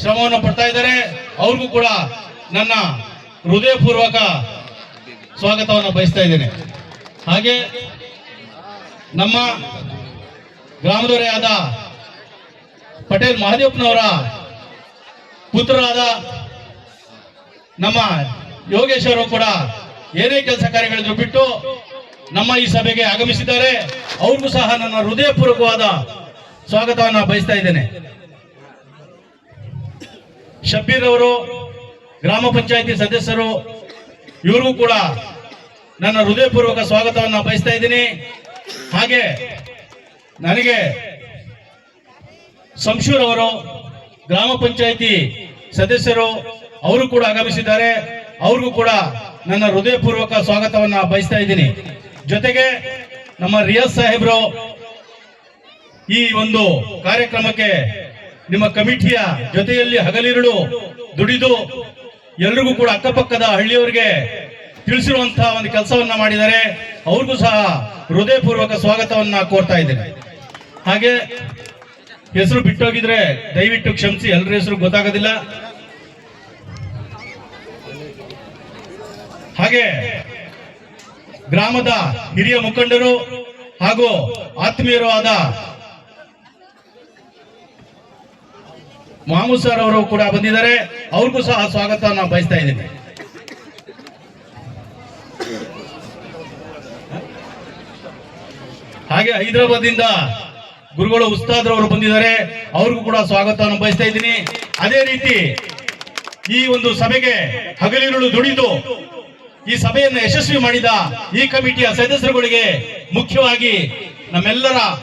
ಶ್ರಮವನ್ನು ಪಡ್ತಾ ಇದ್ದಾರೆ. ಅವ್ರಿಗೂ ಕೂಡ ನನ್ನ ಹೃದಯಪೂರ್ವಕ ಸ್ವಾಗತವನ್ನು ಬಯಸ್ತಾ ಇದ್ದೇನೆ. ಹಾಗೆ ನಮ್ಮ ಗ್ರಾಮದವರೇ ಆದ ಪಟೇಲ್ ಮಹದೇವಪ್ಪನವರ ಪುತ್ರರಾದ ನಮ್ಮ ಯೋಗೇಶ್ ಅವರು ಕೂಡ ಏನೇ ಕೆಲಸ ಕಾರ್ಯಗಳಿದ್ರು ಬಿಟ್ಟು ನಮ್ಮ ಈ ಸಭೆಗೆ ಆಗಮಿಸಿದ್ದಾರೆ. ಅವ್ರಿಗೂ ಸಹ ನನ್ನ ಹೃದಯಪೂರ್ವಕವಾದ ಸ್ವಾಗತವನ್ನು ಬಯಸ್ತಾ ಇದ್ದೇನೆ. ಶಬ್ಬೀರ್ ಅವರು ಗ್ರಾಮ ಪಂಚಾಯಿತಿ ಸದಸ್ಯರು, ಇವ್ರಿಗೂ ಕೂಡ ನನ್ನ ಹೃದಯಪೂರ್ವಕ ಸ್ವಾಗತವನ್ನು ಬಯಸ್ತಾ ಇದ್ದೀನಿ. ಹಾಗೆ ನನಗೆ ಸಂಶೂರ್ ಅವರು ಗ್ರಾಮ ಪಂಚಾಯಿತಿ ಸದಸ್ಯರು, ಅವರು ಕೂಡ ಆಗಮಿಸಿದ್ದಾರೆ. ಅವ್ರಿಗೂ ಕೂಡ ನನ್ನ ಹೃದಯಪೂರ್ವಕ ಸ್ವಾಗತವನ್ನು ಬಯಸ್ತಾ ಇದ್ದೀನಿ. ಜೊತೆಗೆ ನಮ್ಮ ರಿಯಾಜ್ ಸಾಹೇಬ್ರು ಈ ಒಂದು ಕಾರ್ಯಕ್ರಮಕ್ಕೆ ನಿಮ್ಮ ಕಮಿಟಿಯ ಜೊತೆಯಲ್ಲಿ ಹಗಲಿರುಳು ದುಡಿದು ಎಲ್ರಿಗೂ ಕೂಡ ಅಕ್ಕಪಕ್ಕದ ಹಳ್ಳಿಯವರಿಗೆ ತಿಳಿಸಿರುವಂತಹ ಒಂದು ಕೆಲಸವನ್ನ ಮಾಡಿದ್ದಾರೆ. ಅವ್ರಿಗೂ ಸಹ ಹೃದಯಪೂರ್ವಕ ಸ್ವಾಗತವನ್ನ ಕೋರ್ತಾ ಇದ್ದೇನೆ. ಹಾಗೆ ಹೆಸರು ಬಿಟ್ಟೋಗಿದ್ರೆ ದಯವಿಟ್ಟು ಕ್ಷಮಿಸಿ, ಎಲ್ಲರ ಹೆಸರು ಗೊತ್ತಾಗೋದಿಲ್ಲ. ಹಾಗೆ ಗ್ರಾಮದ ಹಿರಿಯ ಮುಖಂಡರು ಹಾಗೂ ಆತ್ಮೀಯರು ಆದ ಮಾಮೂದ್ ಸರ್ ಅವರು ಕೂಡ ಬಂದಿದ್ದಾರೆ. ಅವ್ರಿಗೂ ಸಹ ಸ್ವಾಗತವನ್ನು ಬಯಸ್ತಾ ಇದ್ದೀನಿ. ಹಾಗೆ ಹೈದರಾಬಾದ್ ಇಂದ ಗುರುಗಳು ಉಸ್ತಾದ್ರವರು ಬಂದಿದ್ದಾರೆ. ಅವ್ರಿಗೂ ಕೂಡ ಸ್ವಾಗತವನ್ನು ಬಯಸ್ತಾ ಇದ್ದೀನಿ. ಅದೇ ರೀತಿ ಈ ಒಂದು ಸಭೆಗೆ ಹಗಲಿರುಳು ದುಡಿದು ಈ ಸಭೆಯನ್ನು ಯಶಸ್ವಿ ಮಾಡಿದ ಈ ಕಮಿಟಿಯ ಸದಸ್ಯರುಗಳಿಗೆ ಮುಖ್ಯವಾಗಿ ನಮ್ಮೆಲ್ಲರ